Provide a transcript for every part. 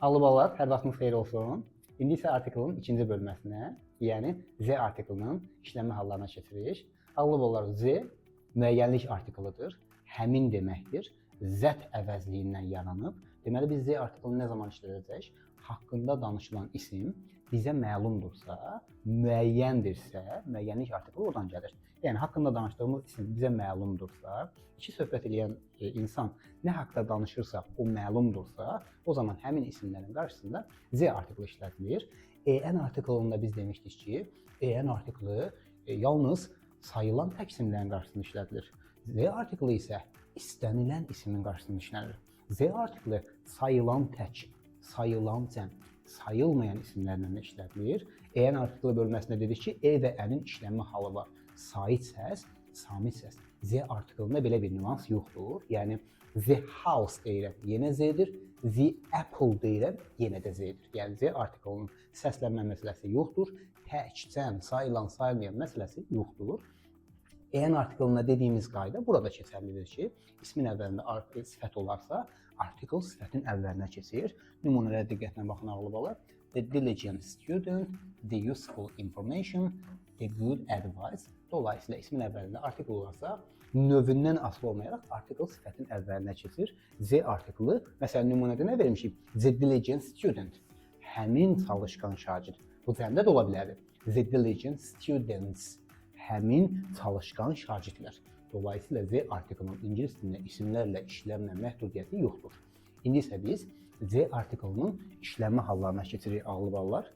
Alıbalar, hər vaxtınız xeyir olsun. İndi isə artiklın ikinci bölməsinə, yəni Z artiklının işlənmə hallarına keçirik. Alıbalar, Z müəyyənlik artiklıdır, həmin deməkdir, zət əvəzliyindən yaranıb. Deməli, biz Z artiklını nə zaman işlədəcək? Haqqında danışılan isim bizə məlumdursa, müəyyəndirsə, müəyyənlik artiklı oradan gəlir. Yəni, haqqında danışdığımız isim bizə məlumdursa, iki söhbət edən insan nə haqda danışırsa, o məlumdursa, o zaman həmin isimlərin qarşısında Z artiklı işlədilir. EN artiklında biz demişdik ki, EN artiklı yalnız sayılan tək isimlərin qarşısında işlədilir. Z artiklı isə istənilən ismin qarşısında işlədilir. Z artiklı sayılan tək, sayılan cəm, sayılmayan isimlərlə də işlədilir. EN artiklı bölməsində dedik ki, E və N-in işlənmə halı var. Sait səs, samit səs. Z artiklında belə bir nüans yoxdur. Yəni, the house deyirəm, yenə Z-dir. The apple deyirəm, yenə də Z-dir. Yəni, Z artiklının səslənmə məsələsi yoxdur. Tək, cəm, sayılan, sayılmayan məsələsi yoxdur. EN artiklında dediyimiz qayda burada keçərlidir ki, ismin əvvəlində sifət olarsa, artikl sifətin əvvəlinə keçir. Nümunələrə diqqətlə baxın, ağlıbalar. The diligent student, the useful information, the good advice. Dolayısıyla ismin əvvəlində artikl olarsa, növündən asılı olmayaraq artikl sifətin əvvəlinə keçir. Z artiklı, məsələn, nümunədə nə vermişik? The diligent student, həmin çalışqan şagird. Bu cəmdə də ola bilər. The diligent students, həmin çalışqan şagirdlər. Dolayısıyla Z artiklının ingilis dilində isimlərlə işlənmə məhdudiyyəti yoxdur. İndi isə biz Z artiklının işlənmə hallarına keçirik, ağlı ballar.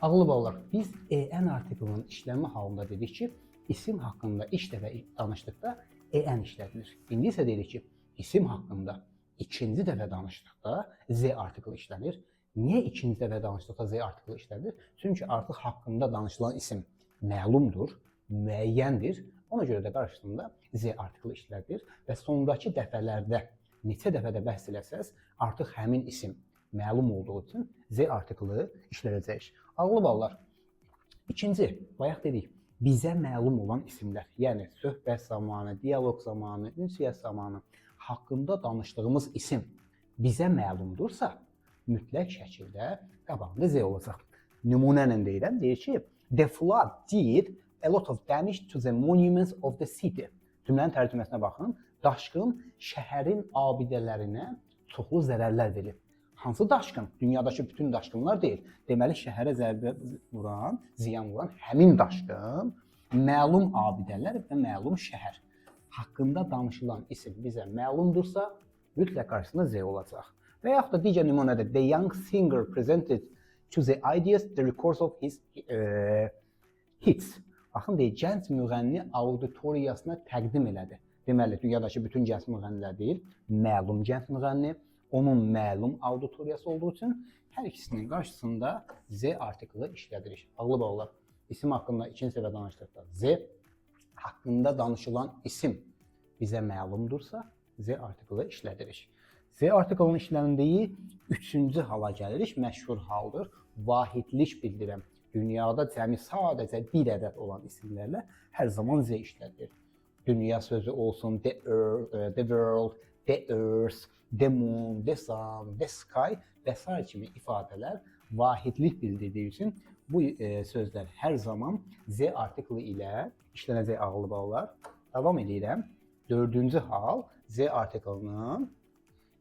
Ağlı ballar, biz EN artiklının işlənmə halında dedik ki, isim haqqında ilk dəfə danışdıqda EN işlədilir. İndi isə dedik ki, isim haqqında ikinci dəfə danışdıqda Z artiklı işlənir. Niyə ikinci dəfə danışdıqda Z artiklı işlədir? Çünki artıq haqqında danışılan isim məlumdur, müəyyəndir. Ona görə də qarşısında Z artiklı işlədir və sonraki dəfələrdə neçə dəfədə bəhs eləsəz, artıq həmin isim məlum olduğu üçün Z artiklı işlədəcək. Ağlı ballar, ikinci, bayaq dedik, bizə məlum olan isimlər, yəni söhbət zamanı, diyaloq zamanı, ünsiyyət zamanı haqqında danışdığımız isim bizə məlumdursa, mütləq şəkildə qabağında Z olacaq. Nümunə deyirəm, deyir ki, the flood did a lot of damage to the monuments of the city. Cümlənin tərcüməsinə baxın, daşqın şəhərin abidələrinə çoxlu zərərlər verib. Hansı daşqın? Dünyadakı bütün daşqınlar deyil. Deməli, şəhərə zərbə vuran, ziyan vuran həmin daşqın, məlum abidələr və məlum şəhər. Haqqında danışılan isim bizə məlumdursa, mütləq qarşısında Z olacaq. Və yaxud da digər nümunədə, the young singer presented to the ideas the records of his hits. Baxın, deyir, gənc müğənni auditoriyasına təqdim elədi. Deməli, dünyadakı bütün gənc müğənnilər deyil, məlum gənc müğənni, onun məlum auditoriyası olduğu üçün hər ikisinin qarşısında Z artiklı işlədirik. Ağlı bağlar, isim haqqında ikinci dəfə danışdıqda Z, haqqında danışılan isim bizə məlumdursa, Z artiklı işlədirik. Z artiklının işləndiyi üçüncü hala gəlirik, məşhur haldır. Vahidlik bildirəm. Dünyada cəmi sadəcə bir ədəd olan isimlərlə hər zaman Z işlədilir. Dünya sözü olsun, the world, the earth, the moon, the sun, the sky və s. kimi ifadələr vahidlik bildirdiyi üçün bu sözlər hər zaman Z artiklı ilə işlənəcək, ağlı ballar. Davam edirəm. Dördüncü hal Z artiklının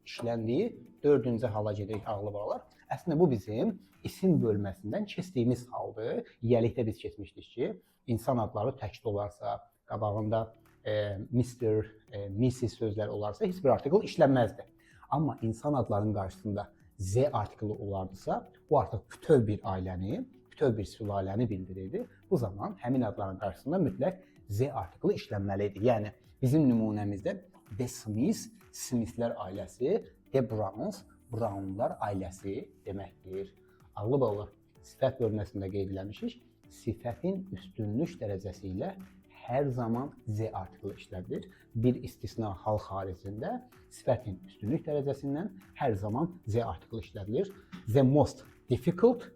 işləndiyi dördüncü hala gedirik, ağlı ballar. Əslində bu bizim isim bölməsindən keçdiyimiz haldır. Yiyəlikdə biz keçmişdik ki, insan adları təkdə olarsa, qabağında Mr., Mrs. sözlər olarsa heç bir artikl işlənməzdi. Amma insan adlarının qarşısında Z artiklı olardısa, bu artıq bütöv bir ailəni, bütöv bir sülaləni bildirirdi. Bu zaman həmin adların qarşısında mütləq Z artiklı işlənməlidir. Yəni, bizim nümunəmizdə The Smiths, Smithlər ailəsi, The Browns, Brownlar ailəsi deməkdir. Ağlı bağlar, sifət bölməsində qeyd eləmişik. Sifətin üstünlük dərəcəsi ilə hər zaman Z artiklı işlədilir. Bir istisna hal xaricində sifətin üstünlük dərəcəsindən hər zaman Z artiklı işlədilir. The most difficult,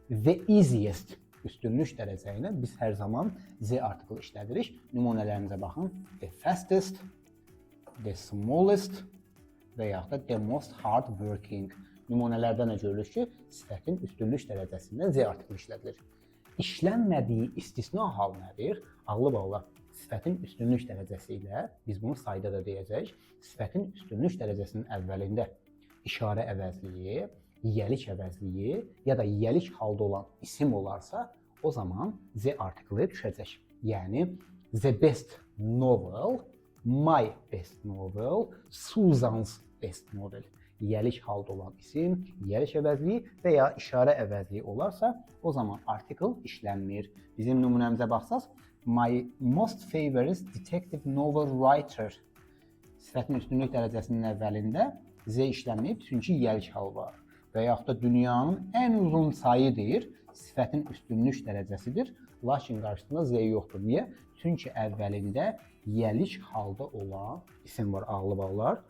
the easiest üstünlük dərəcə ilə biz hər zaman Z artiklı işlədirik. Nümunələrimizə baxın. The fastest, the smallest və yaxud da the most hard working. Nümunələrdə nə görürük ki, sifətin üstünlük dərəcəsində Z artiklı işlədilir. İşlənmədiyi istisna hal nədir? Ağlı bağlar. Sifətin üstünlük dərəcəsi ilə, biz bunu sayda da deyəcəyik, sifətin üstünlük dərəcəsinin əvvəlində işarə əvəzliyi, yiyəlik əvəzliyi ya da yiyəlik halda olan isim olarsa, o zaman Z artiklı düşəcək. Yəni, the best novel, my best novel, Susan's best novel. Yiyəlik halda olan isim, yiyəlik əvəzliyi və ya işarə əvəzliyi olarsa, o zaman article işlənmir. Bizim nümunəmizə baxsaq, my most favorite detective novel writer. Sifətin üstünlük dərəcəsinin əvvəlində Z işlənməyib, çünki yiyəlik hal var. Və yaxud da dünyanın ən uzun sayı deyir, sifətin üstünlük dərəcəsidir, lakin qarşısında Z yoxdur. Niyə? Çünki əvvəlində yiyəlik halda olan isim var, ağlı bağlar.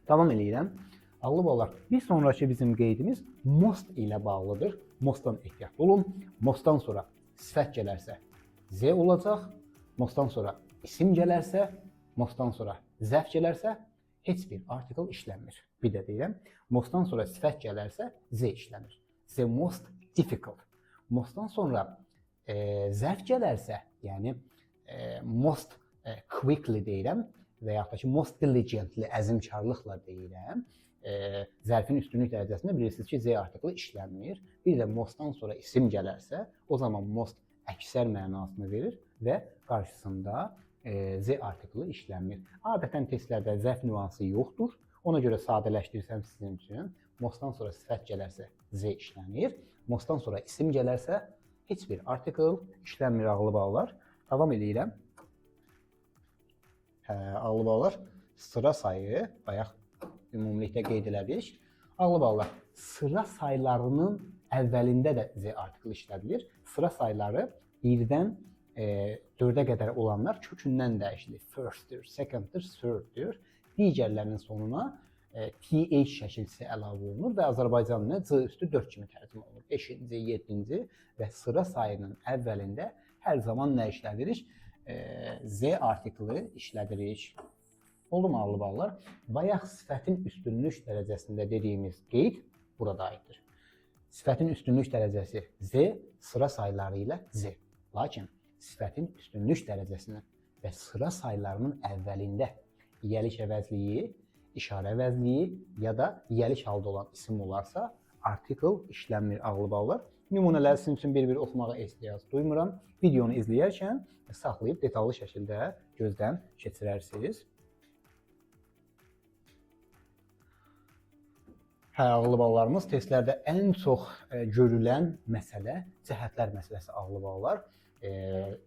Davam edirəm. Ağlı bağlar, bir sonraki bizim qeydimiz most ilə bağlıdır. Mostdan ehtiyatlı olun. Mostdan sonra sifət gələrsə Z olacaq. Mostdan sonra isim gələrsə, mostdan sonra zərf gələrsə, heç bir article işlənmir. Bir də deyirəm, mostdan sonra sifət gələrsə, Z işlənir. The most difficult. Mostdan sonra zərf gələrsə, yəni most quickly deyirəm və yaxud da ki, most diligently, əzmkarlıqla deyirəm. Zərfin üstünlük dərəcəsində bilirsiniz ki, Z artiklı işlənmir. Bir də mostdan sonra isim gələrsə, o zaman most əksər mənasını verir və qarşısında Z artiklı işlənmir. Adətən testlərdə zərf nüansı yoxdur. Ona görə sadələşdirsəm sizin üçün, mostdan sonra sifət gələrsə Z işlənir. Mostdan sonra isim gələrsə heç bir article işlənmir, ağlı bağlar. Davam edirəm. Ağlı bağlar, sıra sayı, bayaq ümumilikdə qeyd elədik. Ağlı bağlar, sıra saylarının əvvəlində də Z artiklı işlədilir. Sıra sayları 1-dən 4-ə qədər olanlar kökündən dəyişilir. First'dir, second'dir, third'dir. Digərlərinin sonuna TH şəkilçisi əlavə olunur və Azərbaycanlı C üstü 4 kimi tərcümə olunur. 5-ci, 7-ci və sıra sayının əvvəlində hər zaman nə işlədirik? Z artiklı işlədirik. Oldu mu ağlı bağlar? Bayaq sifətin üstünlük dərəcəsində dediyimiz qeyd burada aiddir. Sifətin üstünlük dərəcəsi Z, sıra sayları ilə Z. Lakin sifətin üstünlük dərəcəsinin və sıra saylarının əvvəlində yiyəlik əvəzliyi, işarə əvəzliyi ya da yiyəlik halda olan isim olarsa, article işlənmir, ağlı bağlar. Nümunələri sizin üçün bir-bir oxumağa ehtiyac duymuram. Videonu izləyərkən saxlayıb detallı şəkildə gözdən keçirərsiniz. Ağlı bağlarımız testlərdə ən çox görülən məsələ cəhətlər məsələsi, ağlı bağlar.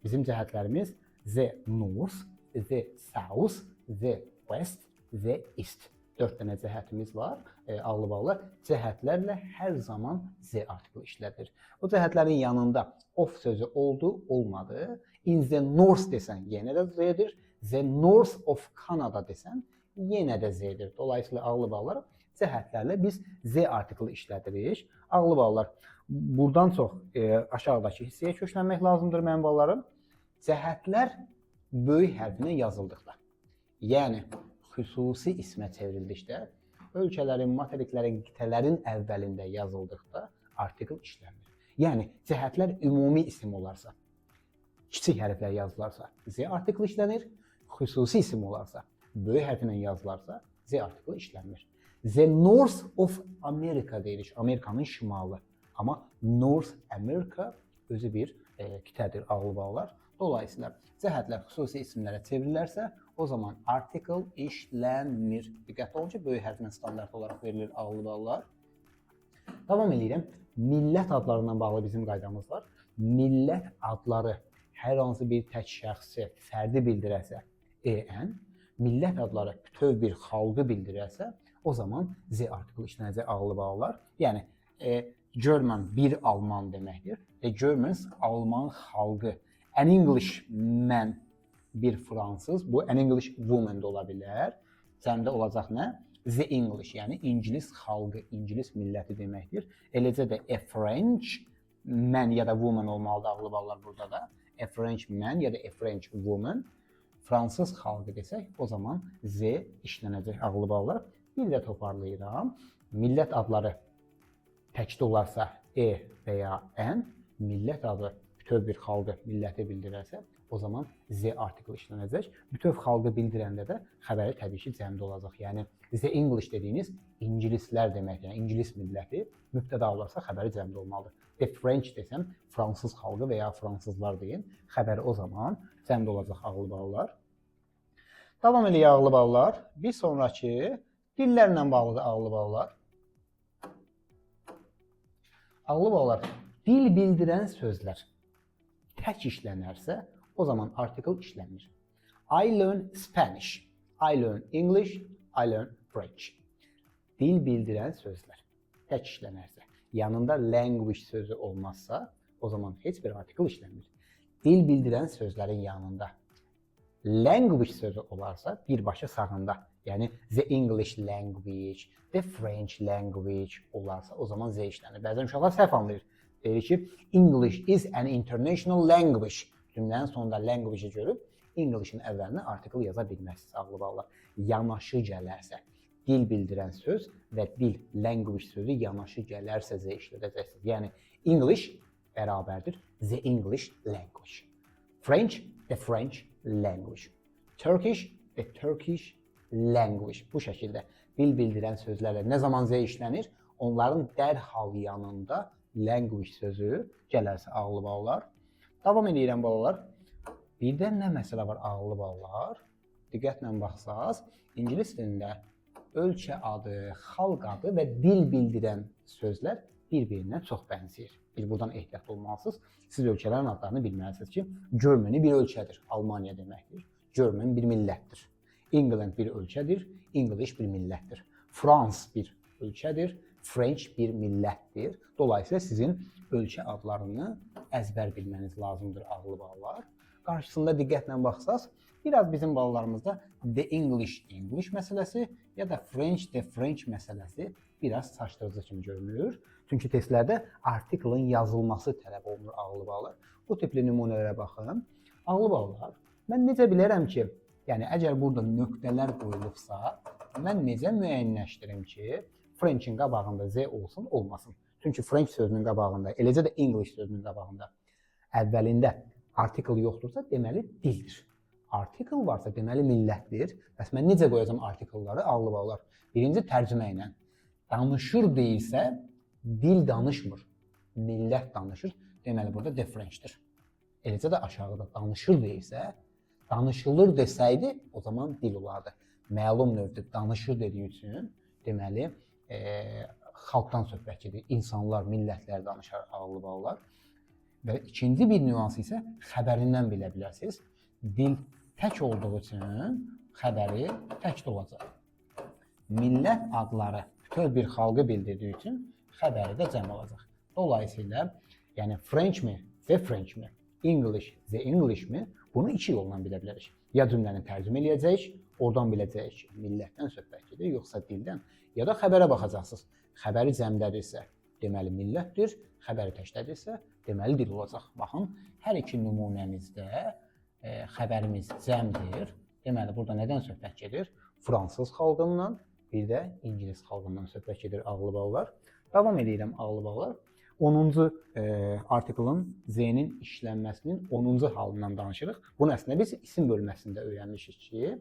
Bizim cəhətlərimiz the north, the south, the west, the east. 4 dənə cəhətimiz var. Ağlı bağlar cəhətlərlə hər zaman Z artiklı işlədir. O cəhətlərin yanında of sözü oldu, olmadı. In the north desən yenə də Z-dir. The north of Canada desən yenə də Z-dir. Dolayısıyla ağlı bağlar cəhətlərlə biz Z artiklı işlədirik. Ağlı bağlar, buradan çox aşağıdakı hissəyə köklənmək lazımdır mənim balalarım. Cəhətlər böyük hərfinə yazıldıqda, yəni xüsusi ismə çevrildikdə, ölkələrin, materiklərin, qitələrin əvvəlində yazıldıqda artikl işlənir. Yəni cəhətlər ümumi isim olarsa, kiçik hərflər yazılarsa Z artiklı işlənir, xüsusi isim olarsa, böyük hərflə yazılarsa Z artiklı işlənmir. The North of America deyirik, Amerikanın şimalı. Amma North America özü bir kitədir, ağlı bağlar. Dolayısıyla cəhətlər xüsusi isimlərə çevrilərsə, o zaman article işlənmir. Diqqətli olun ki, böyük hərflə standart olaraq verilir, ağlı bağlar. Davam edirəm. Millət adlarından bağlı bizim qaydamız var. Millət adları hər hansı bir tək şəxsi, fərdi bildirəsə EN, millət adları bütöv bir xalqı bildirəsə, o zaman Z artiklı işlənəcək, ağlı bağlar. Yəni, German bir Alman deməkdir. The Germans, Alman xalqı. An Englishman bir Fransız. Bu an English woman da ola bilər. Səndə olacaq nə? The English, yəni İngilis xalqı, İngilis milləti deməkdir. Eləcə də a French man ya da woman olmalıdır ağlı ballar burada da. A French man ya da a French woman. Fransız xalqı desək, o zaman Z işlənəcək ağlı ballar. Bir də toparlayıram. Millət adları təkdə olarsa E və ya N, millət adı bütöv bir xalqı, milləti bildirərsə, o zaman Z artiklı işlənəcək. Bütöv xalqı bildirəndə də xəbəri təbii ki, cəmdə olacaq. Yəni, The English dediyiniz ingilislər demək, yəni ingilis milləti mübtəda olarsa xəbəri cəmdə olmalıdır. The French desəm, fransız xalqı və ya fransızlar deyin, xəbəri o zaman cəmdə olacaq ağlı ballar. Davam eləyək ağlı ballar. Bir sonraki dillərlə bağlıdır ağlı ballar. Ağlı ballar, dil bildirən sözlər tək işlənərsə, o zaman article işlənir. I learn Spanish, I learn English, I learn French. Dil bildirən sözlər tək işlənərsə, yanında language sözü olmazsa, o zaman heç bir article işlənmir. Dil bildirən sözlərin yanında language sözü olarsa, birbaşa sağında, yəni the English language, the French language olarsa, o zaman Z işlənir. Bəzən uşaqlar səhv anlayır. Deyir ki, English is an international language. Cümlənin sonunda language-i görüb, English-in əvvəlinə article yaza bilməzsiniz ağlı ballar. Yanaşı gələrsə, dil bildirən söz və dil, language sözü yanaşı gələrsə Z işlədəcəksiniz. Yəni, English bərabərdir the English language. French, the French language. Turkish, the Turkish language. Bu şəkildə dil bildirən sözlərlə nə zaman Z işlənir? Onların dərhal yanında language sözü gələrsə ağlı ballar. Davam edirəm balalar. Birdən nə məsələ var ağlı ballar? Diqqətlə baxsaq, ingilis dilində ölkə adı, xalq adı və dil bildirən sözlər bir-birinə çox bənzəyir. Buradan ehtiyatlı olmalısınız. Siz ölkələrin adlarını bilməlisiniz ki, Germany bir ölkədir, Almanya deməkdir. German bir millətdir. England bir ölkədir, English bir millətdir. Frans bir ölkədir, French bir millətdir. Dolayısıyla sizin ölkə adlarını əzbər bilməniz lazımdır ağlı ballar. Qarşısında diqqətlə baxsaq, biraz bizim ballarımızda the English məsələsi ya da the French məsələsi biraz çaşdırıcı kimi görünür. Çünki testlərdə artiklın yazılması tələb olunur ağlı ballar. Bu tipli nümunələrə baxın. Ağlı ballar, mən necə bilərəm ki, yəni əgər burada nöqtələr qoyulubsa, mən necə müəyyənləşdirim ki, French-in qabağında Z olsun, olmasın. Çünki French sözünün qabağında, eləcə də English sözünün qabağında əvvəlində article yoxdursa, deməli dildir. Article varsa, deməli millətdir. Bəs mən necə qoyacam article-ları ağlı ballar? Birinci tərcümə ilə. Danışır deyilsə, dil danışmır, millət danışır. Deməli, burada the French-dir. Eləcə də aşağıda danışır deyilsə, danışılır desəydi, o zaman dil olardı. Məlum növdür, danışır dediyi üçün, deməli, xalqdan söhbət gedir. İnsanlar, millətlər danışar ağlı ballar. Və ikinci bir nüansı isə xəbərindən bilə bilərsiniz. Dil tək olduğu üçün xəbəri təkdə olacaq. Millət adları bütöv bir xalqı bildirdiyi üçün xəbəri də cəm olacaq. Dolayısıyla, yəni French mi, the French mi, English, the English mi, bunu iki yolla bilə bilərik. Ya cümləni tərcümə eləyəcəyik, oradan biləcəyik ki, millətdən söhbət gedir, yoxsa dildən. Ya da xəbərə baxacaqsınız. Xəbəri cəmdədirsə, deməli millətdir, xəbəri təkdədirsə, deməli dil olacaq. Baxın, hər iki nümunəmizdə xəbərimiz cəmdir. Deməli, burada nədən söhbət gedir? Fransız xalqından, bir də İngilis xalqından söhbət gedir ağlı ballar. Davam edirəm ağlı ballar. 10-cu artiklın Z-nin işlənməsinin 10-cu halından danışırıq. Bunu əslində biz isim bölməsində öyrənmişik ki,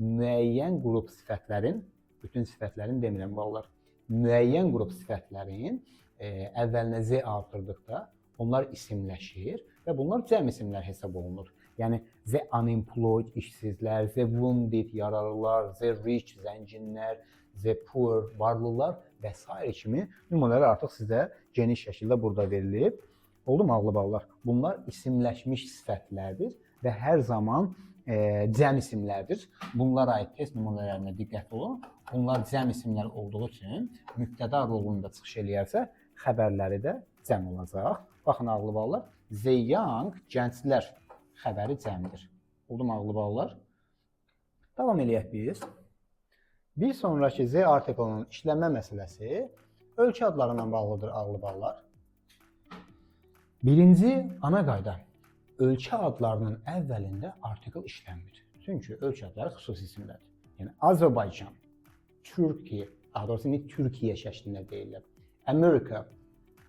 müəyyən qrup sifətlərin, bütün sifətlərin demirəm ballar, müəyyən qrup sifətlərin əvvəlinə Z artırdıqda onlar isimləşir və bunlar cəm isimlər hesab olunur. Yəni, the unemployed, işsizlər, the wounded, yaralılar, the rich, zənginlər, the poor, varlılar və s. kimi nümunələr artıq sizə geniş şəkildə burada verilib. Oldu mu ağlı ballar? Bunlar isimləşmiş sifətlərdir və hər zaman cəm isimlərdir. Bunlara aid test nümunələrinə diqqət olun. Bunlar cəm isimlər olduğu üçün mübtəda rolunda çıxış eləyərsə, xəbərləri də cəm olacaq. Baxın ağlı ballar, the young, gənclər xəbəri cəmdir. Oldu mu ağlı ballar? Davam eləyək biz. Bir sonraki Z artiklının işlənmə məsələsi ölkə adlarından bağlıdır ağlı ballar. Birinci ana qayda. Ölkə adlarının əvvəlində artikl işlənmir. Çünki ölkə adları xüsusi isimlərdir. Yəni Azərbaycan, Türkiyə, daha doğrusu Türkiyə şəklində deyirlər. Amerika,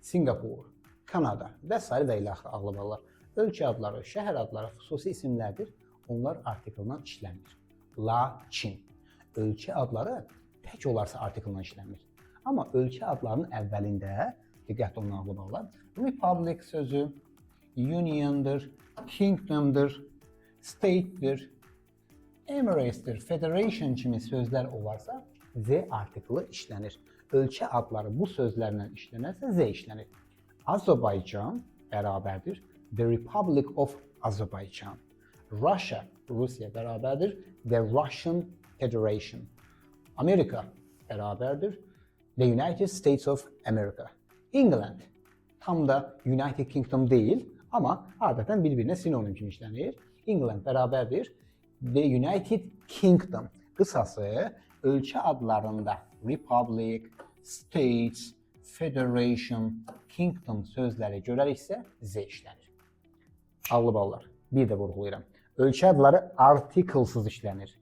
Singapur, Kanada və s. və ilə axırı ağlamalılar. Ölkə adları, şəhər adları xüsusi isimlərdir. Onlar artikldan işlənmir. Lakin ölkə adları tək olarsa artikldan işlənmir. Amma ölkə adlarının əvvəlində diqqətli olun ağlamalılar. Republic sözü, union'dır, kingdom'dır, state'dir, emirates'dir, federation kimi sözlər olarsa Z artiklı işlənir. Ölkə adları bu sözlərlə işlənərsə Z işlənir. Azərbaycan bərabərdir The Republic of Azerbaijan. Russia, Rusiya bərabərdir The Russian Federation. Amerika bərabərdir The United States of America. England tam da United Kingdom deyil, amma adətən bir-birinə sinonim kimi işlənir. England bərabərdir The United Kingdom. Qısası ölkə adlarında Republic, States, Federation, Kingdom sözləri görəriksə Z işlənir. Ağlı ballar. Bir də vurğulayıram. Ölkə adları artiklsız işlənir.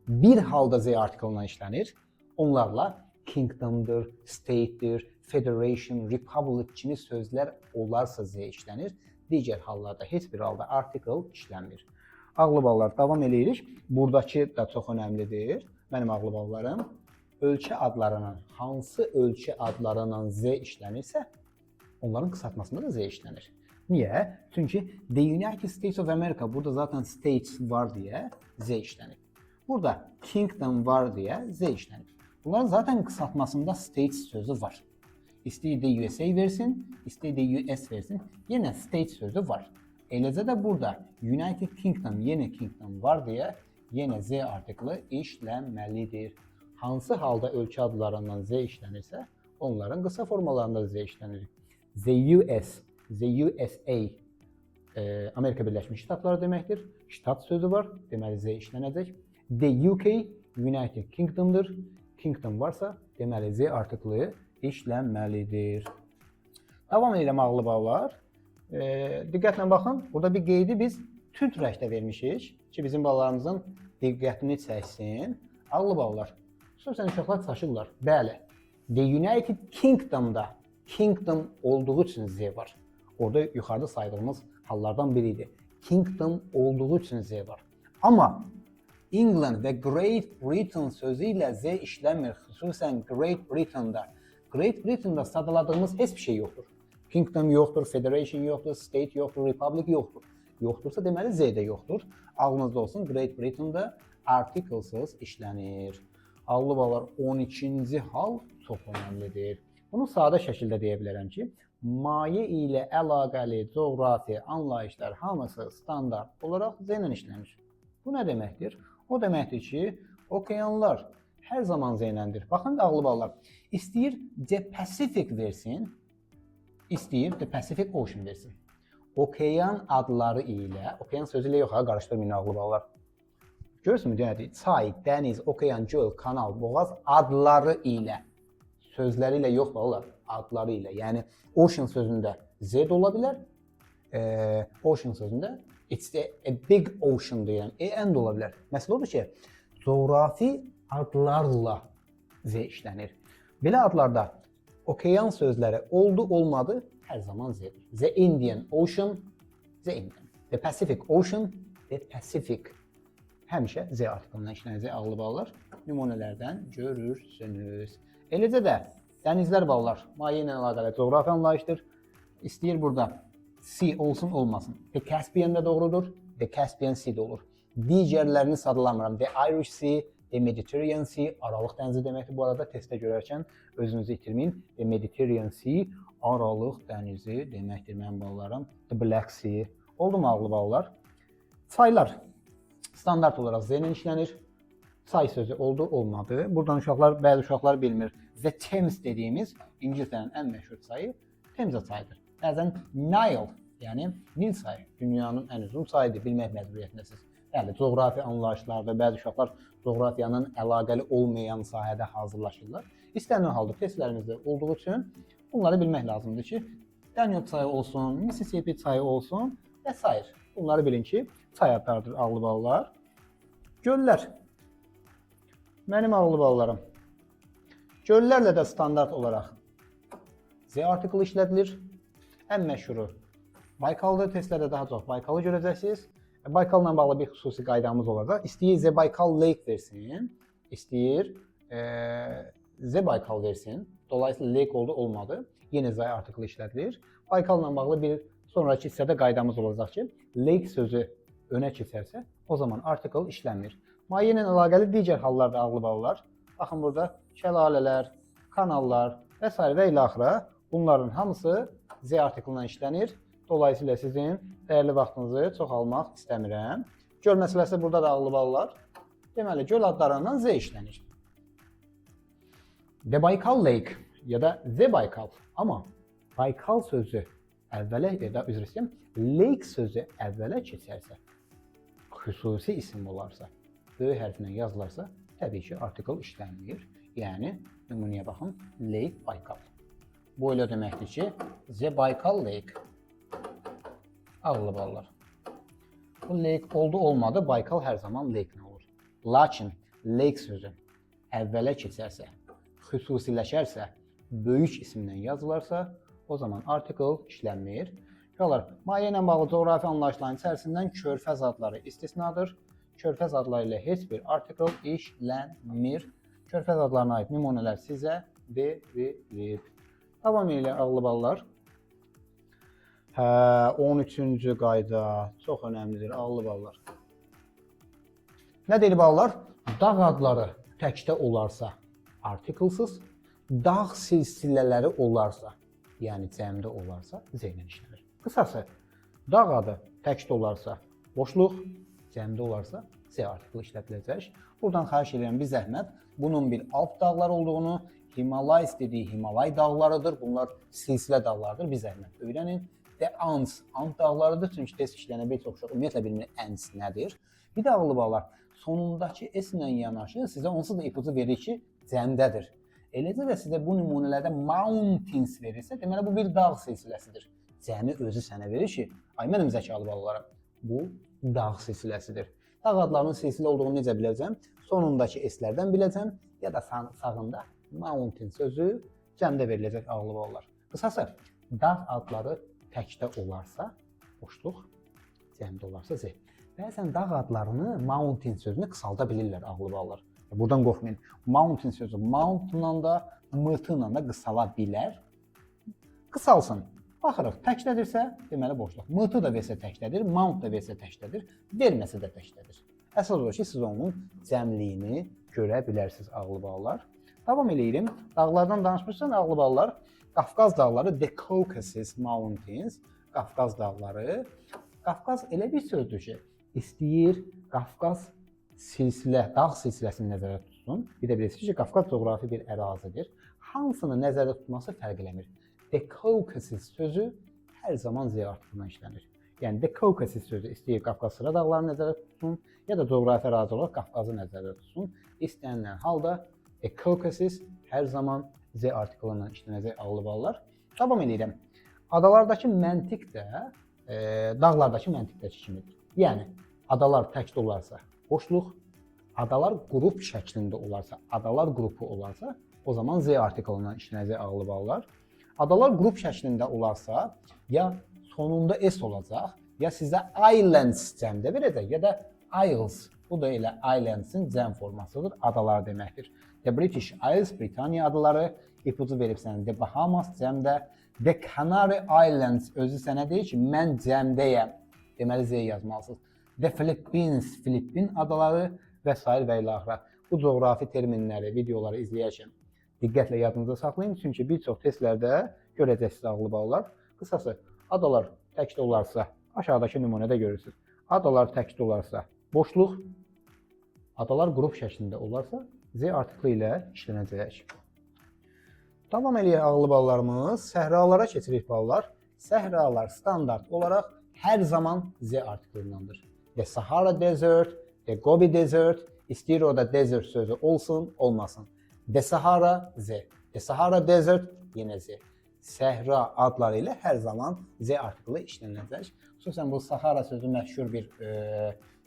Bir halda Z artiklından işlənir. Onlarla Kingdom'dır, State'dir, Federation, Republic kimi sözlər olarsa Z işlənir. Digər hallarda heç bir halda artikl işlənmir. Ağlı ballar davam edirik. Buradakı da çox önəmlidir. Mənim ağlı ballarım. Ölkə adlarının hansı ölkə adlarından Z işlənirsə, onların qısaltmasında da Z işlənir. Niyə? Çünki The United States of America burada zaten States var deyə Z işlənir. Burada Kingdom var deyə Z işlənir. Bunların zaten qısaltmasında States sözü var. İstəyir də USA versin, istəyir də US versin, yenə States sözü var. Eləcə də burada United Kingdom, yenə Kingdom var deyə yenə Z artiklı işlənməlidir. Hansı halda ölkə adlarından Z işlənirsə, onların qısa formalarında Z işlənir. The US, the USA Amerika Birləşmiş Ştatları deməkdir. Ştat sözü var, deməli Z işlənəcək. The UK, United Kingdom'dır. Kingdom varsa, deməli Z artiklı işlənməlidir. Davam edelim ağlı ballar. Diqqətlə baxın, burada bir qeydi biz tünd rəngdə vermişik ki, bizim ballarımızın diqqətini çəksin. Ağlı ballar. Xüsusən uşaqlar çaşırlar. Bəli, The United Kingdom'da Kingdom olduğu üçün Z var. Orada yuxarıda saydığımız hallardan biriydi. Kingdom olduğu üçün Z var. Amma England və Great Britain sözü ilə Z işləmir. Xüsusən Great Britain'da. Great Britain'da sadaladığımız heç bir şey yoxdur. Kingdom yoxdur, Federation yoxdur, State yoxdur, Republic yoxdur. Yoxdursa deməli Z də yoxdur. Ağlınızda olsun, Great Britain'da artiklsız işlənir. Ağlı ballar 12-ci hal çox önəmlidir. Bunu sadə şəkildə deyə bilərəm ki, maye ilə əlaqəli coğrafi anlayışlar hamısı standart olaraq Z ilə işlənir. Bu nə deməkdir? O deməkdir ki, okeanlar hər zaman Z iləndir. Baxın ağlı ballar, istəyir The Pacific versin, istəyir The Pacific Ocean versin. Okean adları ilə, okean sözü ilə yox, qarışdırmayın ağlı ballar. Görürsünüz, deyək, çay, dəniz, okean, göl, kanal, boğaz adları ilə, sözləri ilə yox ballar, adları ilə. Yəni, ocean sözündə Z də ola bilər, ocean sözündə it's a big ocean deyirəm, EN də ola bilər. Məsələ odur ki, coğrafi adlarla Z işlənir. Belə adlarda okean sözləri oldu, olmadı, hər zaman Z'dir. The Indian Ocean, The Indian. The Pacific Ocean, The Pacific. Həmişə Z artiklından işlənəcək ağlı ballar. Nümunələrdən görürsünüz. Eləcə də dənizlər ballar, maye ilə əlaqəli coğrafi anlayışdır. İstəyir burada sea olsun, olmasın. The Caspian da doğrudur, The Caspian Sea də olur. Digərlərini sadalamıram. The Irish Sea, The Mediterranean Sea, Aralıq dənizi deməkdir. Bu arada testdə görərkən özünüzü itirməyin. The Mediterranean Sea, Aralıq dənizi deməkdir mənim ballarım. The Black Sea. Oldu mu ağlı ballar? Çaylar standart olaraq Z ilə işlənir. Çay sözü oldu, olmadı. Buradan uşaqlar, bəzi uşaqlar bilmir. The Thames dediyimiz İngiltərənin ən məşhur çayı Temza çayıdır. Bəzən Nile, yəni Nil çayı dünyanın ən uzun çayıdır, bilmək məcburiyyətindəsiniz. Bəli, coğrafi anlayışlarda bəzi uşaqlar coğrafiyanın əlaqəli olmayan sahədə hazırlaşırlar. İstənilən halda testlərimizdə olduğu üçün bunları bilmək lazımdır ki, Danube çayı olsun, Mississippi çayı olsun və s. Bunları bilin ki, çay adlarıdır ağlı ballar. Göllər. Mənim ağlı ballarım. Göllərlə də standart olaraq Z artiklı işlədilir. Ən məşhuru Baykaldır. Testlərdə daha çox Baykalı görəcəksiniz. Baykalla bağlı bir xüsusi qaydamız olacaq. İstəyir Z Baykal Lake versin, istəyir Z Baykal versin. Dolayısıyla Lake oldu, olmadı. Yenə Z artiklı işlədilir. Baykalla bağlı bir sonraki hissədə qaydamız olacaq ki, Lake sözü önə keçərsə, o zaman artikl işlənmir. Maye ilə əlaqəli digər hallarda ağlı ballar. Baxın burada şəlalələr, kanallar və s. və ilə axıra bunların hamısı Z artiklından işlənir. Dolayısıyla sizin dəyərli vaxtınızı çox almaq istəmirəm. Göl məsələsi burada da ağlı ballar. Deməli, göl adlarından Z işlənir. The Baykal Lake ya da The Baykal. Amma Baykal sözü əvvələ ya da üzr istəyirəm, Lake sözü əvvələ keçərsə, xüsusi isim olarsa, Ö hərfinə yazılarsa, təbii ki, artikl işlənmir. Yəni, nümunəyə baxın, Lake Baykal. Bu elə deməkdir ki, The Baykal Lake. Ağlı ballar. Bu lake oldu, olmadı, Baykal hər zaman lake nə olur. Lakin, lake sözü əvvələ keçərsə, xüsusiləşərsə, böyük isimlə yazılarsa, o zaman artikl işlənmir. Maye ilə bağlı coğrafi anlayışların içərisindən körfəz adları istisnadır. Körfəz adları ilə heç bir artikl işlənmir. Körfəz adlarına aid nümunələr sizə verilib. Davam ilə ağlı ballar. 13-cü qayda çox önəmlidir ağlı ballar. Nə deyil ballar? Dağ adları təkdə olarsa artiklsız, dağ silsilələri olarsa, yəni cəmdə olarsa Z ilə işlənir. Qısası, dağ adı təkdə olarsa boşluq, cəmdə olarsa Z artiklı işlədiləcək. Buradan xahiş edirəm bir zəhmət bunun bir Alp dağlar olduğunu, Himalay dediyi Himalay dağlarıdır. Bunlar silsilə dağlarıdır. Bir zəhmət öyrənin. The Ants, Ant dağlarıdır. Çünki test işlənə bir çox ümumiyyətlə bilmir Ants nədir. Bir də ağlı ballar, sonundakı S ilə yanaşı sizə onsuz da ipucu verir ki, cəmdədir. Eləcə də sizə bu nümunələrdə mountains verirsə, deməli bu bir dağ silsiləsidir. Cəmi özü sənə verir ki, ay mənim zəkalı balalarım, bu dağ silsiləsidir. Dağ adlarının silsilə olduğunu necə biləcəm? Sonundakı S-lərdən biləcəm ya da sağında mountain sözü cəmdə veriləcək ağlı balalar. Qısası, dağ adları təkdə olarsa, boşluq, cəmdə olarsa Z. Bəzən dağ adlarını mountain sözünü qısalda bilirlər ağlı balalar. Buradan qorxmayın. Mountain sözü mountain-la da, m-tla da qısala bilər. Qısalsın. Baxırıq, təkdədirsə, deməli boşluq. M-tı da versə təkdədir, mount da versə təkdədir, verməsə də təkdədir. Əsas odur ki, siz onun cəmliyini görə bilərsiniz ağlı balalar. Davam eləyirəm. Dağlardan danışmışsan ağlı balalar. Qafqaz dağları, The Caucasus Mountains, Qafqaz dağları. Qafqaz elə bir sözdür ki, istəyir Qafqaz silsilə, dağ silsiləsini nəzərdə tutsun. Bir də bilirsiniz ki, Qafqaz coğrafi bir ərazidir. Hansını nəzərdə tutması fərq eləmir. The Caucasus sözü hər zaman Z artıqından işlənir. Yəni, The Caucasus sözü istəyir Qafqaz sıra dağlarını nəzərdə tutsun, ya da coğrafi ərazi olaraq Qafqazı nəzərdə tutsun. İstənilən halda The Caucasus hər zaman Z artiklından işlənəcək ağlı ballar. Davam edirəm. Adalardakı məntiq də dağlardakı məntiqdəki kimidir. Yəni, adalar təkdə olarsa boşluq, adalar qrup şəklində olarsa, adalar qrupu olarsa, o zaman Z artiklından işlənəcək ağlı ballar. Adalar qrup şəklində olarsa, ya sonunda S olacaq, ya sizə islands cəmdə verəcək, ya da isles. Bu da elə islands'ın cəm formasıdır, adalar deməkdir. The British Isles, Britaniya adaları, ipucu verib sənə. The Bahamas cəmdə, The Canary Islands özü sənə deyir ki, mən cəmdəyəm. Deməli Z yazmalısınız. The Philippines, Filippin adaları və s. və ilə axıra. Bu coğrafi terminləri, videoları izləyərkən diqqətlə yadınızda saxlayın. Çünki bir çox testlərdə görəcəksiniz ağlı balalar. Qısası, adalar təkdə olarsa, aşağıdakı nümunədə görürsünüz. Adalar təkdə olarsa, boşluq, adalar qrup şəklində olarsa, Z artiklı ilə işlənəcək. Davam eləyək ağlı ballarımız. Səhralara keçirik ballar. Səhralar standart olaraq hər zaman Z artiklındandır. The Sahara Desert, The Gobi Desert, istəyir o da desert sözü olsun, olmasın. The Sahara Z. The Sahara Desert yenə Z. səhra adları ilə hər zaman Z artiklı işlənəcək. Xüsusən bu Sahara sözü məşhur bir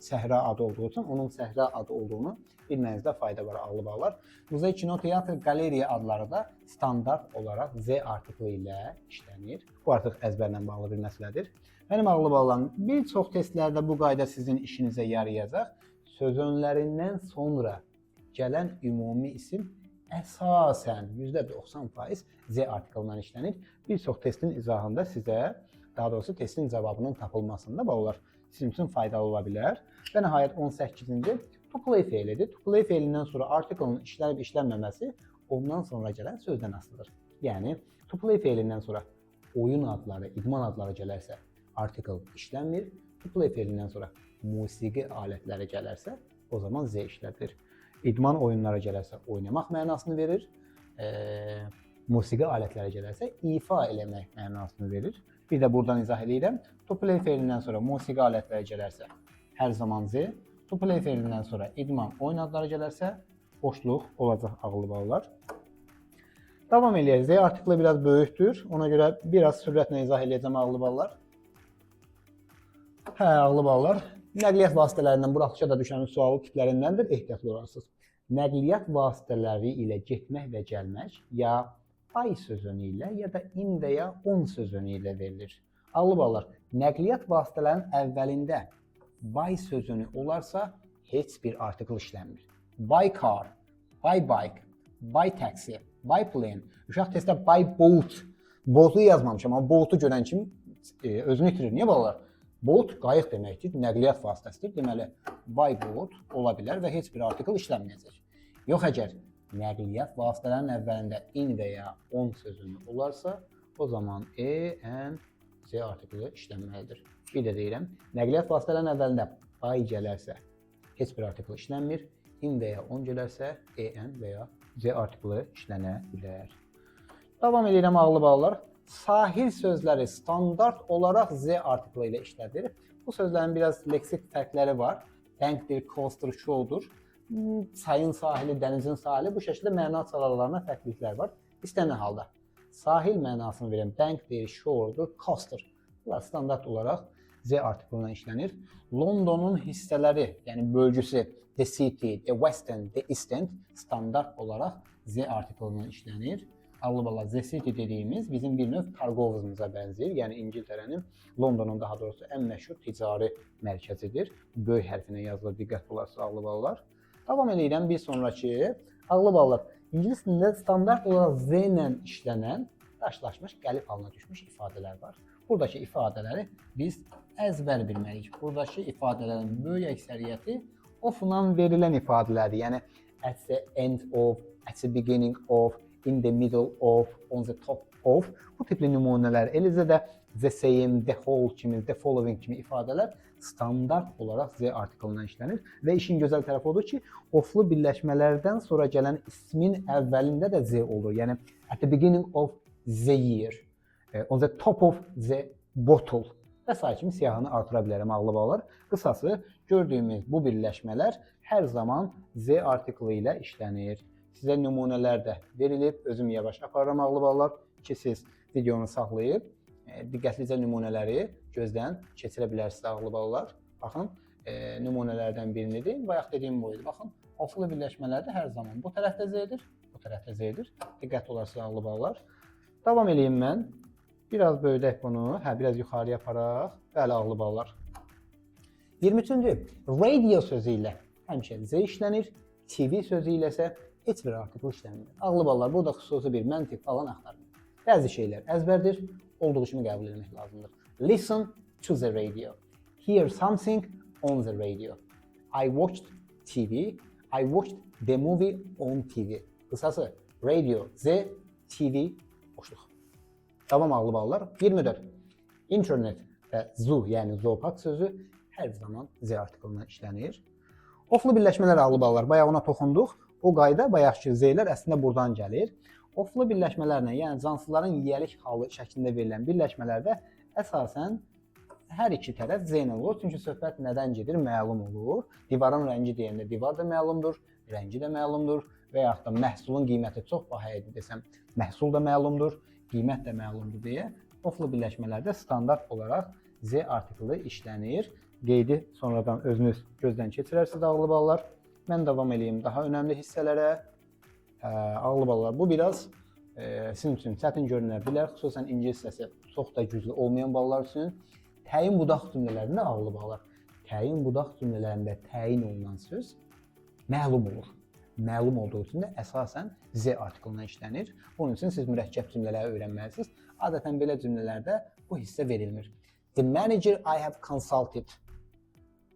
səhra adı olduğu üçün onun səhra adı olduğunu bilmənizdə fayda var ağlı bağlar. Muzey, kino, teatr, qaleriya adları da standart olaraq Z artiklı ilə işlənir. Bu artıq əzbərlə bağlı bir məsələdir. Mənim ağlı bağlarım, bir çox testlərdə bu qayda sizin işinizə yarayacaq. Söz önlərindən sonra gələn ümumi isim əsasən %90% Z artiklından işlənir. Bir çox testin izahında sizə, daha doğrusu testin cavabının tapılmasında bağlar sizin üçün faydalı ola bilər. Və nəhayət 18-ci to play feilidir. To play feilindən sonra artiklın işlənib işlənməməsi ondan sonra gələn sözdən asılıdır. Yəni to play feilindən sonra oyun adları, idman adları gələrsə artikl işlənmir. To play feilindən sonra musiqi alətləri gələrsə o zaman Z işlədilir. İdman oyunlara gələrsə oynamaq mənasını verir. Musiqi alətləri gələrsə ifa eləmək mənasını verir. Bir də buradan izah edirəm. To play feilindən sonra musiqi alətləri gələrsə hər zaman Z. To play feilindən sonra idman oyun adları gələrsə boşluq olacaq ağlı bağlar. Davam eləyək. Z artiklı biraz böyükdür. Ona görə biraz sürətlə izah edəcəm ağlı bağlar. Ağlı bağlar. Nəqliyyat vasitələrindən buraxışa da düşən sual tiplərindəndir. Ehtiyatlı olarsınız. Nəqliyyat vasitələri ilə getmək və gəlmək ya ay sözünü ilə ya da in və ya on sözünü ilə verilir. Ağlı bağlar. Nəqliyyat vasitələrinin əvvəlində by sözünü olarsa heç bir artikl işlənmir. By car, by bike, by taxi, by plane. Uşaq testdə by boat. Boat'u yazmamışam, amma boat'u görən kimi özünü itirir. Niyə bağlar? Boat qayıq deməkdir, nəqliyyat vasitəsidir. Deməli, by boat ola bilər və heç bir artikl işlənməyəcək. Yox, əgər nəqliyyat vasitələrinin əvvəlində in və ya on sözünü olarsa, o zaman en, Z artiklı işlənməlidir. Bir də deyirəm, nəqliyyat vasitələrinin əvvəlində by gələrsə, heç bir artikl işlənmir. In və ya on gələrsə, en və ya Z artiklı işlənə bilər. Davam edirəm ağlı bağlar. Sahil sözləri standart olaraq Z artiklı ilə işlədir. Bu sözlərin biraz leksik fərqləri var. Bankdir, coastdır, show'dur. Çayın sahili, dənizin sahili, bu şəkildə məna çalarlarına fərqliliklər var. İstənilən halda sahil mənasını verən bankdir, shore'dur, coastdır. Bunlar standart olaraq Z artiklından işlənir. Londonun hissələri, yəni bölgüsü, the city, the west end, the east end standart olaraq Z artiklından işlənir. Ağlı bağlar, The City dediyimiz bizim bir növ Targovuzumuza bənzəyir. Yəni İngiltərənin, Londonun daha doğrusu ən məşhur ticari mərkəzidir. Böyük hərfinə yazılır, diqqət olarsa ağlı bağlar. Davam edirəm bir sonraki. Ağlı bağlar, İngilis dilində standart olaraq Z ilə işlənən, daşlaşmış, qəlib halına düşmüş ifadələr var. Buradakı ifadələri biz əzbər bilməliyik. Buradakı ifadələrin böyük əksəriyyəti of-la verilən ifadələrdir. Yəni at the end of, at the beginning of, in the middle of, on the top of bu tipli nümunələr, eləcə də the same, the whole kimi, the following kimi ifadələr standart olaraq Z artiklından işlənir və işin gözəl tərəfi odur ki, oflu birləşmələrdən sonra gələn ismin əvvəlində də Z olur. Yəni at the beginning of the year, on the top of the bottle və s. kimi siyahını artıra bilərəm ağlı bağlar. Qısası gördüyümüz bu birləşmələr hər zaman Z artiklı ilə işlənir. Sizə nümunələr də verilib, özüm yavaş aparıram ağlı bağlar ki, siz videonu saxlayıb diqqətlicə nümunələri gözdən keçirə bilərsiniz ağlı bağlar. Baxın, nümunələrdən birini deyim, bayaq dediyim bu idi. Baxın, oflu birləşmələrdə hər zaman bu tərəfdə Z-dir, bu tərəfdə Z-dir. Diqqət olarsınız ağlı bağlar. Davam edeyim mən. Biraz böyüdək bunu, biraz yuxarıya aparaq. Bəli, ağlı bağlar. 23-cü, radio sözü ilə həmişə Z işlənir, TV sözü ilə isə heç bir artikl işlənmir. Ağlı bağlar, burada xüsusi bir məntiq falan axtarmır. Bəzi şeylər əzbərdir, olduğu kimi qəbul etmək lazımdır. Listen to the radio. Hear something on the radio. I watched TV. I watched the movie on TV. Qısası, radio, Z, TV, boşluq. Tamam ağlı bağlar. 24. İnternet və zoo, yəni zoopark sözü hər zaman Z artiklından işlənir. Oflu birləşmələr ağlı bağlar. Bayaq ona toxunduq. O qayda bayaqki Z-lər əslində buradan gəlir. Oflu birləşmələrlə, yəni cansızların yiyəlik halı şəklində verilən birləşmələrdə əsasən hər iki tərəf Z ilə olur. Çünki söhbət nədən gedir, məlum olur. Divarın rəngi deyəndə divar da məlumdur, rəngi də məlumdur və yaxud da məhsulun qiyməti çox baha idi desəm, məhsul da məlumdur. qiymət də məlumdur deyə oflu birləşmələrdə standart olaraq Z artiklı işlənir. Qeydi sonradan özünüz gözdən keçirərsiniz ağlı ballar. Mən davam edeyim daha önəmli hissələrə. Ağlı ballar, bu biraz sizin üçün çətin görünə bilər, xüsusən ingilis hissəsi çox da güclü olmayan ballar üçün. Təyin budaq cümlələrində ağlı ballar. Təyin budaq cümlələrində təyin olunan söz məlum olur. Məlum olduğu üçün də əsasən Z artiklına işlənir. Bunun üçün siz mürəkkəb cümlələri öyrənməlisiniz. Adətən belə cümlələrdə bu hissə verilmir. The manager I have consulted.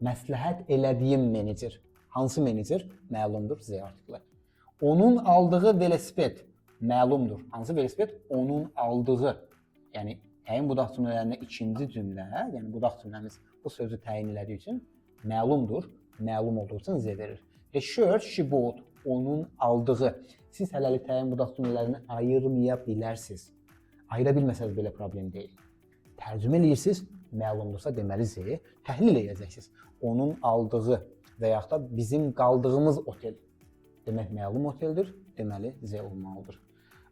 Məsləhət elədiyim menecer. Hansı menecer? Məlumdur, Z artiklı. Onun aldığı velosiped. Məlumdur. Hansı velosiped? Onun aldığı. Yəni təyin budaq cümlələrində ikinci cümlə, yəni budaq cümləmiz bu sözü təyin elədiyi üçün məlumdur. Məlum olduğu üçün Z verir. The shirt she bought. Onun aldığı. Siz hələlik təyin budaq cümlələrini ayırmaya bilərsiniz. Ayıra bilməsəniz belə problem deyil. Tərcümə eləyirsiniz, məlumdursa deməli Z, təhlil edəcəksiniz. Onun aldığı və yaxud da bizim qaldığımız otel. Demək məlum oteldir, deməli Z olmalıdır.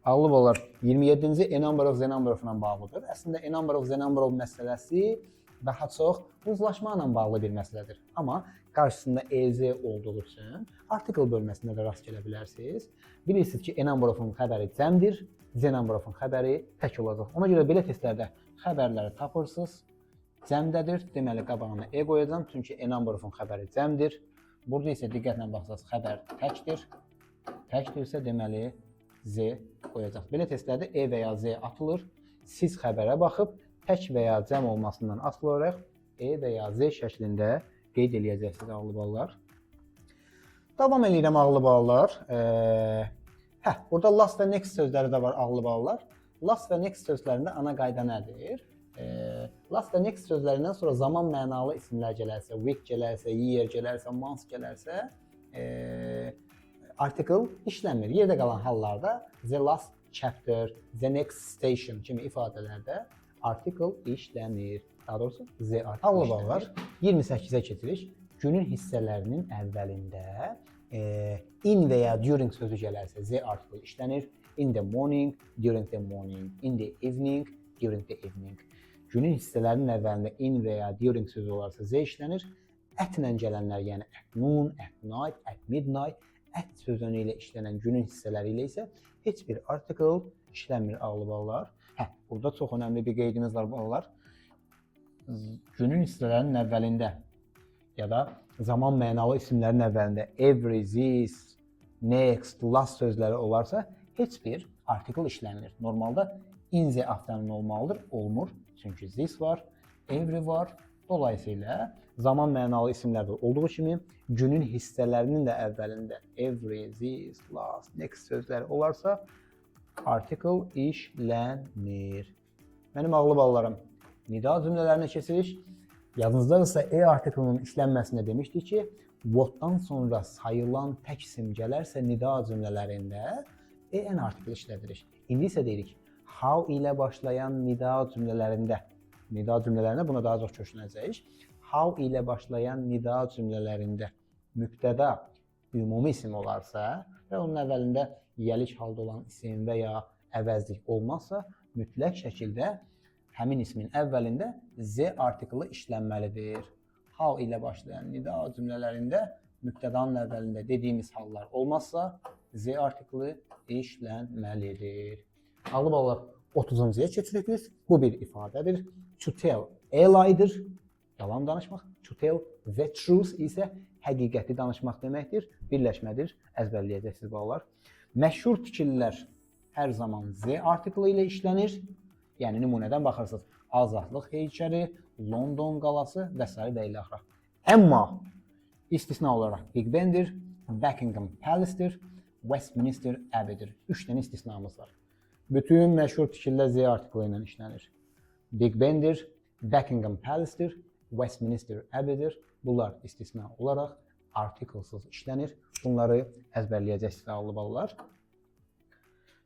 Ağlı ballar, 27-ci Enambarov-Zenambarovla bağlıdır. Əslində Enambarov-Zenambarov məsələsi daha çox uzlaşma ilə bağlı bir məsələdir. Amma qarşısında EZ olduğu üçün artikel bölməsində də rast gələ bilərsiniz. Bilirsiniz ki, Enambarovun xəbəri cəmdir, Zenambarovun xəbəri tək olacaq. Ona görə belə testlərdə xəbərləri tapırsınız, cəmdədir, deməli qabağına E qoyacam, çünki Enambarovun xəbəri cəmdir. Burada isə diqqətlə baxsaq xəbər təkdir. Təkdirsə deməli Z qoyacaq. Belə testlərdə E və ya Z atılır. Siz xəbərə baxıb tək və ya cəm olmasından asılı olaraq E və ya Z şəklində qeyd eləyəcəksiniz ağlı ballar. Davam edirəm ağlı ballar. Burada last və next sözləri də var ağlı ballar. Last və next sözlərində ana qayda nədir? Last və next sözlərindən sonra zaman mənalı isimlər gələrsə, week gələrsə, year gələrsə, month gələrsə, article işlənmir. Yerdə qalan hallarda the last chapter, the next station kimi ifadələrdə article işlənir. Daha doğrusu Z article ağlı ballar. 28-ə keçiriş. Günün hissələrinin əvvəlində in və ya during sözü gələrsə Z article işlənir. In the morning, during the morning, in the evening, during the evening. Günün hissələrinin əvvəlində in və ya during sözü olarsa Z işlənir. Ətlə gələnlər, yəni at noon, at night, at midnight, at sözünü ilə işlənən günün hissələri ilə isə heç bir article işlənmir ağlı ballar. Burada çox önəmli bir qeydimiz var ballar. Günün hissələrinin əvvəlində ya da zaman mənalı isimlərin əvvəlində every, this, next, last sözləri olarsa heç bir artikel işlənmir. Normalda in Z aftanın olmalıdır, olmur. Çünki this var, every var. Dolayısıyla zaman mənalı isimlərdə olduğu kimi günün hissələrinin də əvvəlində every, this, last, next sözləri olarsa artikel işlənmir. Mənim ağlı ballarım, nida cümlələrinə keçiriş. Yadınızdadırsa artikelinin işlənməsində demişdik ki, what'dan sonra sayılan tək isim gələrsə nida cümlələrində en artikel işlədirik. İndi isə deyirik, how ilə başlayan nida cümlələrində, nida cümlələrində buna daha çox köçünəcəyik. How ilə başlayan nida cümlələrində mübtəda ümumi isim olarsa və onun əvvəlində yəlik halda olan isim və ya əvəzlik olmazsa, mütləq şəkildə həmin ismin əvvəlində Z artiklı işlənməlidir. How ilə başlayan nida cümlələrində mübtədanın əvvəlində dediyimiz hallar olmazsa, Z artiklı işlənməlidir. Ağlı ballar 30-cuya keçirik biz. Bu bir ifadədir. To tell lie-dir, yalan danışmaq. To tell the truth isə həqiqəti danışmaq deməkdir. Birləşmədir, əzbərləyəcəksiniz ballar. Məşhur tikililər hər zaman Z artiklı ilə işlənir. Yəni nümunədən baxırsınız. Azadlıq heykəli, London qalası və s. və ilə axıra. Amma istisna olaraq Big Bendir, Buckingham Palace'dir, Westminster Abbey'dir. 3 dənə istisnamız var. Bütün məşhur tikililər Z artiklı ilə işlənir. Big Bendir, Buckingham Palace'dir, Westminster Abbey'dir. Bunlar istisna olaraq artiklsız işlənir. Bunları əzbərləyəcəksiniz ağlı ballar.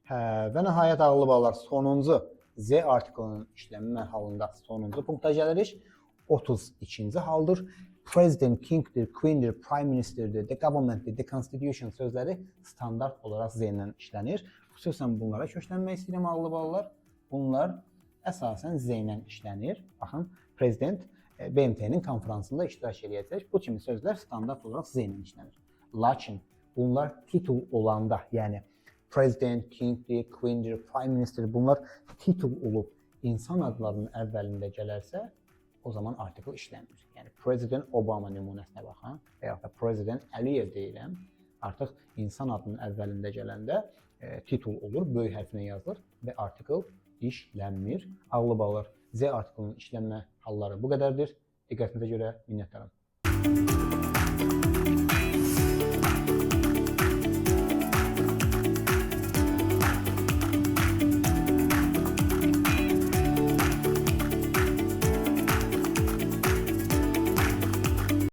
Və nəhayət ağlı ballar sonuncu Z artiklının işlənmə halında sonuncu punkta gəlirik. 32-ci haldır. President, King'dir, Queen'dir, Prime Minister'dir, the Government'dir, the Constitution sözləri standart olaraq Z ilə işlənir. Xüsusən bunlara köklənmək istəyirəm ağlı ballar. Bunlar əsasən Z ilə işlənir. Baxın, prezident BMT-nin konfransında iştirak edəcək. Bu kimi sözlər standart olaraq Z ilə işlənir. Lakin bunlar titul olanda, yəni president, kingdir, queendir, prime minister, bunlar titul olub insan adlarının əvvəlində gələrsə, o zaman artikl işlənmir. Yəni President Obama nümunəsinə baxın və ya da President Əliyev deyiləm. Artıq insan adının əvvəlində gələndə titul olur, böyük hərflə yazılır və artikl işlənmir. Ağlı bağlar. Z artiklının işlənmə halları bu qədərdir. Diqqətinizə görə minnətdaram.